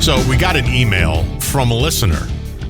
So we got an email from a listener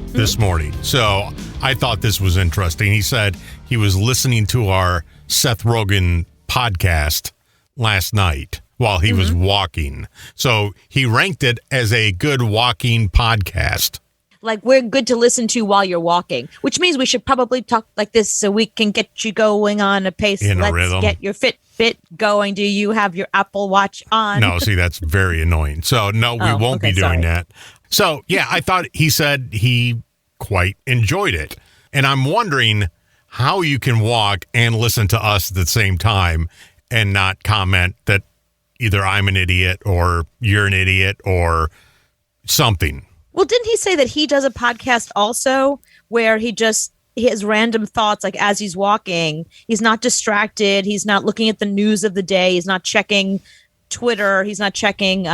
this morning. So I thought this was interesting. He said he was listening to our Seth Rogen podcast last night while he was walking. So he ranked it as a good walking podcast. Like, we're good to listen to while you're walking, which means we should probably talk like this so we can get you going on a pace. In a rhythm. Get your Fitbit going. Do you have your Apple Watch on? No, see, that's very annoying. So, no, we won't be doing that. So, yeah, I thought he said he quite enjoyed it. And I'm wondering how you can walk and listen to us at the same time and not comment that either I'm an idiot or you're an idiot or something. Well, didn't he say that he does a podcast also where he has random thoughts, like as he's walking, he's not distracted. He's not looking at the news of the day. He's not checking Twitter. He's not checking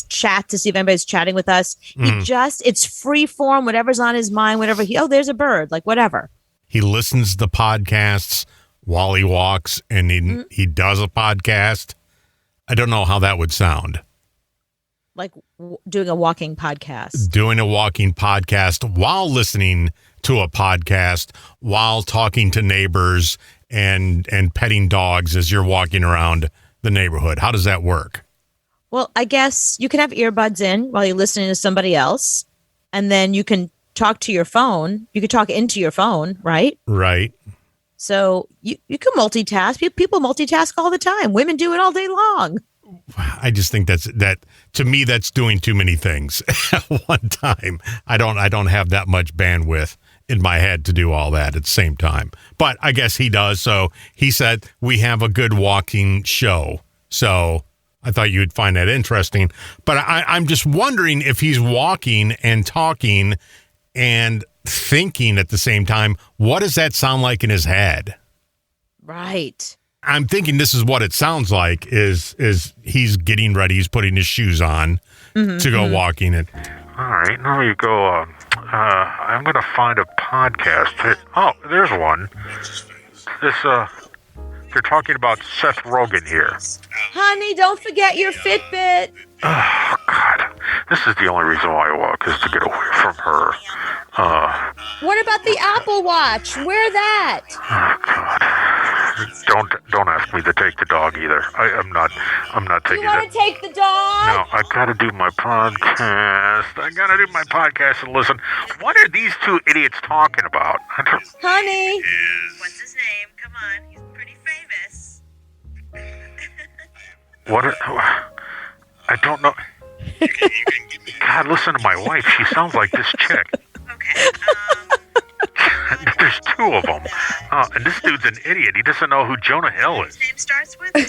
chat to see if anybody's chatting with us. It's free form, whatever's on his mind, there's a bird, like whatever. He listens to podcasts while he walks and he does a podcast. I don't know how that would sound. Like doing a walking podcast. Doing a walking podcast while listening to a podcast, while talking to neighbors and petting dogs as you're walking around the neighborhood. How does that work? Well, I guess you can have earbuds in while you're listening to somebody else, and then you can talk to your phone. You can talk into your phone, right? Right. So you can multitask. People multitask all the time. Women do it all day long. I just think that to me, that's doing too many things at one time. I don't have that much bandwidth in my head to do all that at the same time. But I guess he does. So he said we have a good walking show. So I thought you'd find that interesting. But I'm just wondering if he's walking and talking and thinking at the same time. What does that sound like in his head? Right. I'm thinking this is what it sounds like is he's getting ready. He's putting his shoes on to go walking. And all right, now you go. I'm going to find a podcast. Oh, there's one. They're talking about Seth Rogen here. Honey, don't forget your Fitbit. Oh, God. This is the only reason why I walk, is to get away from her. What about the Apple Watch? Wear that. Oh, God. Don't ask me to take the dog either. I'm not taking it. You want to take the dog? No, I gotta do my podcast. And listen. What are these two idiots talking about? Honey. What's his name? Come on, he's pretty famous. I don't know. God, listen to my wife. She sounds like this chick. Okay, There's two of them. And this dude's an idiot. He doesn't know who Jonah Hill is. his name starts with a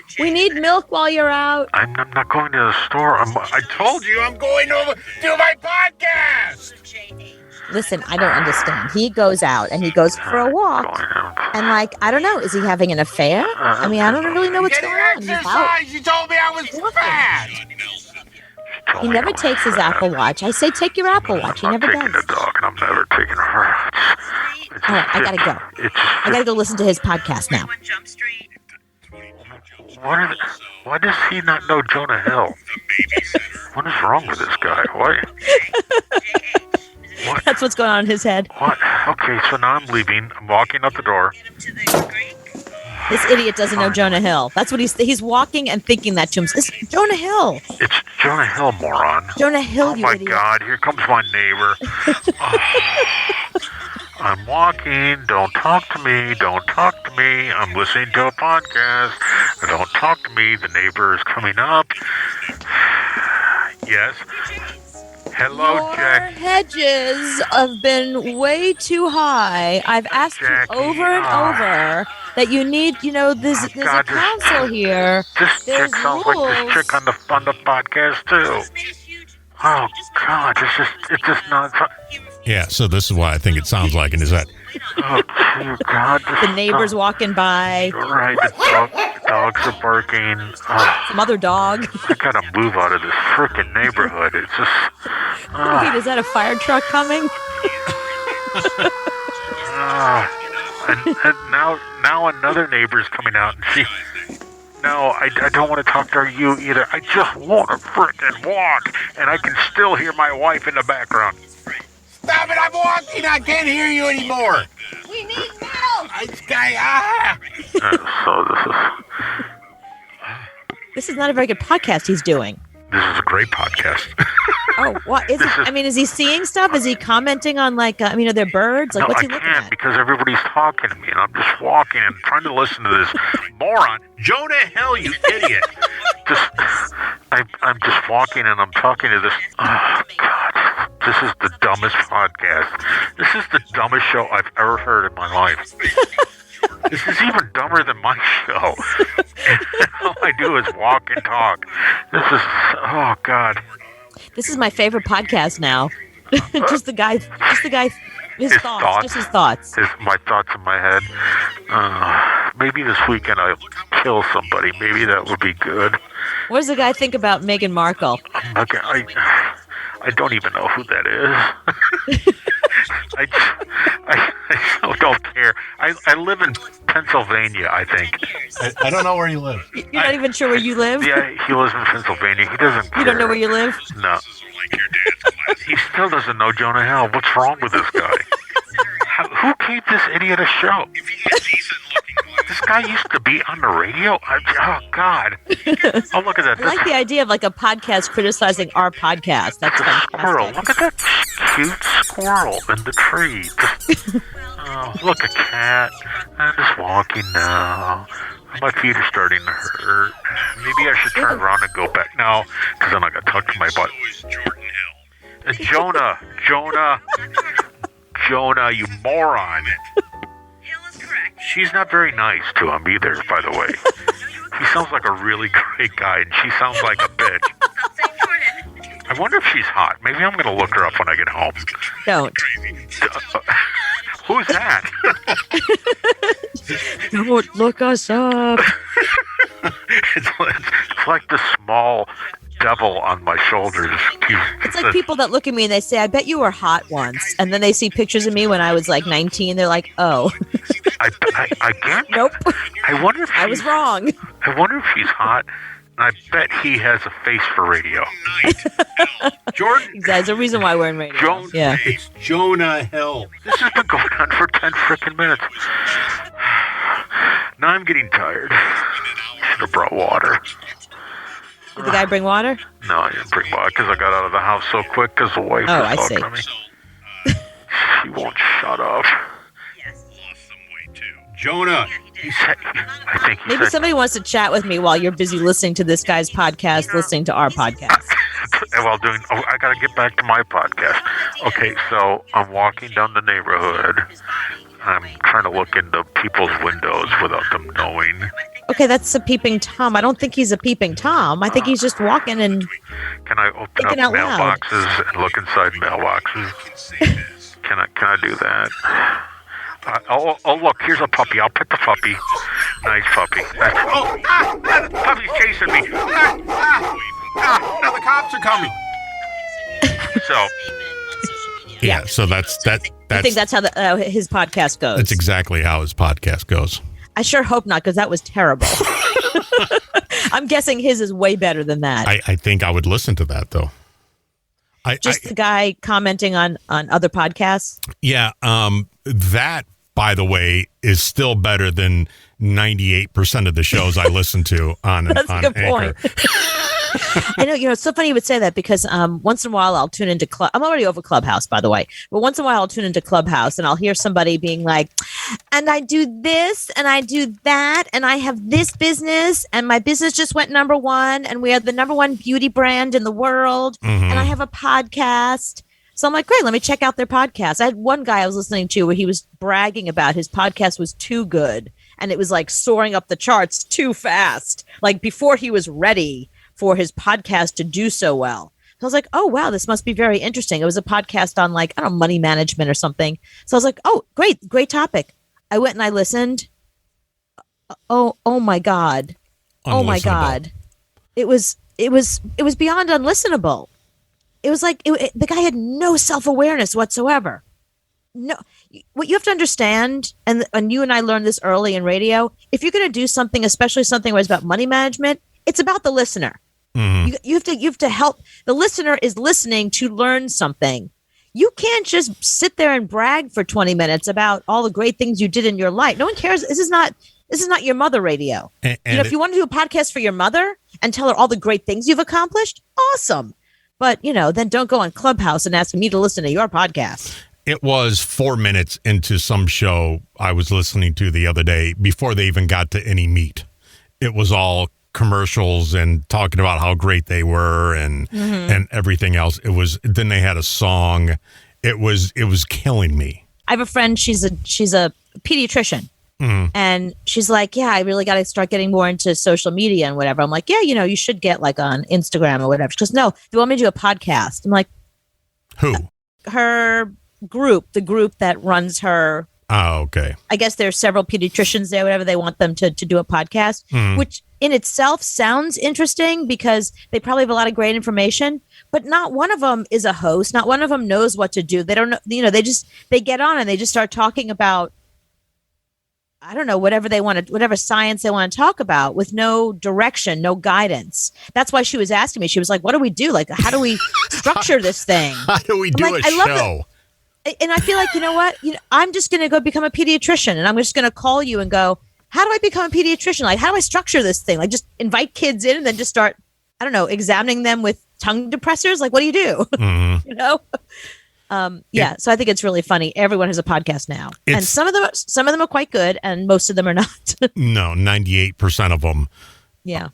J. We need milk while you're out. I'm not going to the store. I told you I'm going to do my podcast. J-H. Listen, I don't understand. He goes out and he goes for a walk. And I don't know, is he having an affair? I mean, I don't really know what's going on. He's out. You told me I was fat. He never takes his Apple Watch. I say take your Apple Watch. He never I'm taking does. the dog, and I'm never taking her. All right, I gotta go. I gotta go listen to his podcast now. 21 Jump Street. Why does he not know Jonah Hill? What is wrong with this guy? Why? What? That's what's going on in his head. What? Okay, so now I'm leaving. I'm walking out the door. Get him to the Greek. This idiot doesn't know Jonah Hill. That's what he's walking and thinking that to him. It's Jonah Hill. It's Jonah Hill, moron. Jonah Hill, Oh you my idiot. God! Here comes my neighbor. I'm walking. Don't talk to me. Don't talk to me. I'm listening to a podcast. Don't talk to me. The neighbor is coming up. Yes. Hello, Your Jack. hedges have been way too high. I've asked Jackie, you over and over that you need, there's a God, this- council here. This There's chick sounds like this rules. chick on the podcast too. Made a huge. Oh God, it's just not. Yeah, so this is what I think it sounds like in his head. Oh dear God, The neighbor's walking by, Right, the dogs are barking. some other dog. I gotta move out of this frickin' neighborhood. It's just. Wait, is that a fire truck coming? And now another neighbor's coming out, and No, I don't want to talk to you either. I just want to frickin' walk, and I can still hear my wife in the background. Stop it! I'm walking. I can't hear you anymore. We need metal. So This is not a very good podcast he's doing. this is a great podcast. Oh, what is it? I mean, is he seeing stuff? Is he commenting on are there birds? Like, No, what's I he looking can't at? because everybody's talking to me, and I'm just walking and trying to listen to this moron. Jonah Hill, you idiot! I'm just walking and I'm talking to this. Oh God, this is the dumbest podcast. This is the dumbest show I've ever heard in my life. This is even dumber than my show. All I do is walk and talk. This is, oh God. This is my favorite podcast now. just the guy, his thoughts, just his thoughts. My thoughts in my head. Maybe this weekend I'll kill somebody. Maybe that would be good. What does the guy think about Meghan Markle? Okay, I don't even know who that is. I don't care. I live in Pennsylvania, I think. I don't know where you live. You're not even sure where you live? Yeah, he lives in Pennsylvania. He doesn't care. You don't know where you live? No. He still doesn't know Jonah Hill. What's wrong with this guy? Who gave this idiot a show? This guy used to be on the radio? Oh, God. Oh, look at that. I like the idea of like a podcast criticizing our podcast. That's Squirrel. fantastic. Look at that cute squirrel in the tree. Oh, look, a cat. I'm just walking now. My feet are starting to hurt. Maybe I should turn around and go back now, because then I got to talk to my butt. And Jonah, you moron. Hill is correct. She's not very nice to him either, by the way. He sounds like a really great guy, and she sounds like a bitch. I'll say Jordan. I wonder if she's hot. Maybe I'm going to look her up when I get home. Don't. Who's that? Don't look us up. It's like the small devil on my shoulders. It's like people that look at me and they say, I bet you were hot once. And then they see pictures of me when I was like 19. They're like, oh, I can't. nope. I wonder if I was wrong. I wonder if she's hot. And I bet he has a face for radio. Jordan. There's a reason why we're in radio. Yeah. It's Jonah Hill. This has been going on for 10 freaking minutes. Now I'm getting tired. Should have brought water. Did the guy bring water? No, I didn't bring water because I got out of the house so quick because the wife Oh, was I talking see. to me. She won't shut up. Yes. Jonah. I think he Maybe said, somebody wants to chat with me while you're busy listening to this guy's podcast, listening to our podcast. I got to get back to my podcast. Okay, so I'm walking down the neighborhood. I'm trying to look into people's windows without them knowing. Okay, that's a peeping Tom. I don't think he's a peeping Tom. I think he's just walking and Can I open up Thinking out loud. mailboxes and look inside mailboxes? Can I do that? Oh, look, here's a puppy. I'll pet the puppy. Nice puppy. Puppy's chasing me. Now the cops are coming. So, Yeah, so that's I think that's how his podcast goes. that's exactly how his podcast goes. I sure hope not, because that was terrible. I'm guessing his is way better than that. I think I would listen to that though. Just the guy commenting on other podcasts. Yeah, that, by the way, is still better than 98% of the shows I listen to on That's a on good Anchor. point. I know, it's so funny you would say that because once in a while I'll tune into I'm already over Clubhouse, by the way, but once in a while I'll tune into Clubhouse and I'll hear somebody being like, and I do this and I do that and I have this business and my business just went #1 and we are the #1 beauty brand in the world and I have a podcast. So I'm like, great, let me check out their podcast. I had one guy I was listening to where he was bragging about his podcast was too good and it was like soaring up the charts too fast, like before he was ready for his podcast to do so well. So I was like, oh, wow, this must be very interesting. It was a podcast on like, I don't know, money management or something. So I was like, oh, great topic. I went and I listened. Oh my God. Oh my Unlistenable. God. It was beyond unlistenable. It was like the guy had no self-awareness whatsoever. no, what you have to understand, and you and I learned this early in radio, if you're going to do something, especially something where it's about money management, it's about the listener. You have to help. The listener is listening to learn something. You can't just sit there and brag for 20 minutes about all the great things you did in your life. No one cares. This is not your mother radio. And if you want to do a podcast for your mother and tell her all the great things you've accomplished, awesome. But, then don't go on Clubhouse and ask me to listen to your podcast. It was 4 minutes into some show I was listening to the other day before they even got to any meat. It was all commercials and talking about how great they were and everything else. Then they had a song. It was killing me. I have a friend, she's a pediatrician. And she's like, yeah, I really got to start getting more into social media and whatever. I'm like, yeah, you should get like on Instagram or whatever. She goes, no, they want me to do a podcast. I'm like, who? Her group, the group that runs her. Oh, okay. I guess there's several pediatricians there, whatever. They want them to do a podcast, which in itself sounds interesting because they probably have a lot of great information, but not one of them is a host. Not one of them knows what to do. They don't know, they get on and they just start talking about, I don't know, whatever science they want to talk about with no direction, no guidance. That's why she was asking me. She was like, what do we do? Like, how do we structure this thing? How do we do a show? And I feel like, you know what? I'm just going to go become a pediatrician and I'm just going to call you and go, how do I become a pediatrician? Like, how do I structure this thing? Like, just invite kids in and then just start, I don't know, examining them with tongue depressors. Like, what do you do? So I think it's really funny. Everyone has a podcast now, and some of them are quite good, and most of them are not. No, 98% of them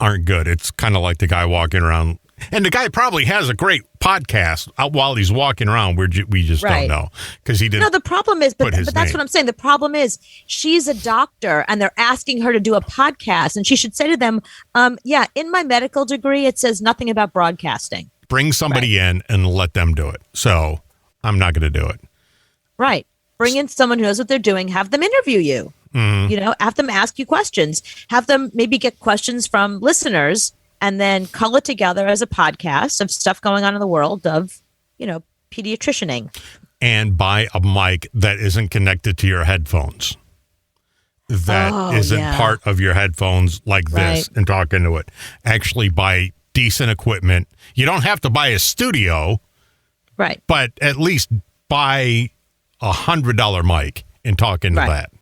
aren't good. It's kind of like the guy walking around, and the guy probably has a great podcast while he's walking around. We just don't know because he didn't. No, the problem is, but that's name. What I'm saying. The problem is she's a doctor, and they're asking her to do a podcast, and she should say to them, in my medical degree, it says nothing about broadcasting. Bring somebody in and let them do it. So. I'm not going to do it. Right. Bring in someone who knows what they're doing. Have them interview you. Have them ask you questions. Have them maybe get questions from listeners and then cull it together as a podcast of stuff going on in the world of, pediatricianing. And buy a mic that isn't connected to your headphones. That isn't part of your headphones like this and talk into it. Actually buy decent equipment. You don't have to buy a studio. Right. But at least buy $100 mic and talk into that.